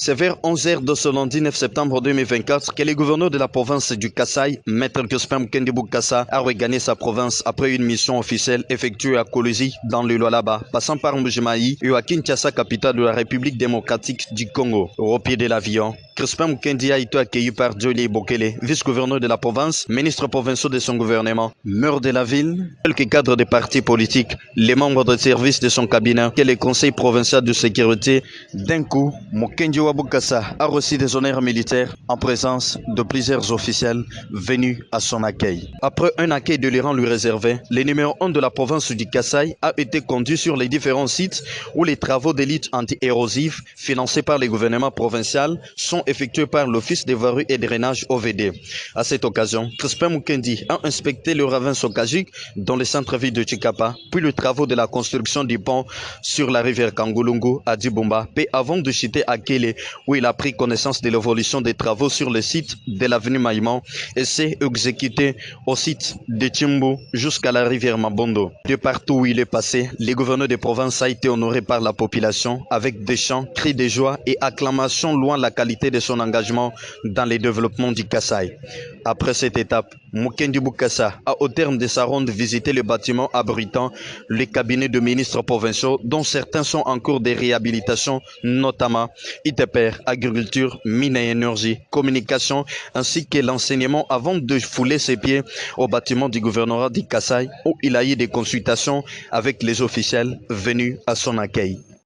C'est vers 11 heures de ce lundi 9 septembre 2024 que le gouverneur de la province du Kasaï, Maître Crispin Mukendi Bokassa, a regagné sa province après une mission officielle effectuée à Kolwezi dans le Lualaba, passant par Mbujimayi et à Kinshasa, capitale de la République démocratique du Congo. Au pied de l'avion, Crispin Mukendi a été accueilli par Jolie Bokele, vice-gouverneur de la province, ministre provincial de son gouvernement, maire de la ville, quelques cadres des partis politiques, les membres de service de son cabinet et le conseil provincial de sécurité. D'un coup, Mukendi Bokassa a reçu des honneurs militaires en présence de plusieurs officiels venus à son accueil. Après un accueil délirant lui réservé, le numéro 1 de la province du Kasaï a été conduit sur les différents sites où les travaux d'élite anti-érosifs financés par le gouvernement provincial sont effectués par l'Office des voiries et drainage OVD. À cette occasion, Crispin Mukendi a inspecté le ravin Sokajik dans le centre-ville de Chikapa, puis les travaux de la construction du pont sur la rivière Kangulungu à Dibumba, puis avant de chuter à Kélé, où il a pris connaissance de l'évolution des travaux sur le site de l'avenue Maïman et s'est exécuté au site de Timbu jusqu'à la rivière Mabondo. De partout où il est passé, le gouverneur de province a été honoré par la population avec des chants, cris de joie et acclamations louant la qualité de son engagement dans le développement du Kasaï. Après cette étape, Mukendi Bokassa a au terme de sa ronde visité le bâtiment abritant les cabinets de ministres provinciaux dont certains sont en cours de réhabilitation, notamment ITPR, agriculture, mines et énergie, communication, ainsi que l'enseignement avant de fouler ses pieds au bâtiment du gouvernorat du Kasaï où il a eu des consultations avec les officiels venus à son accueil.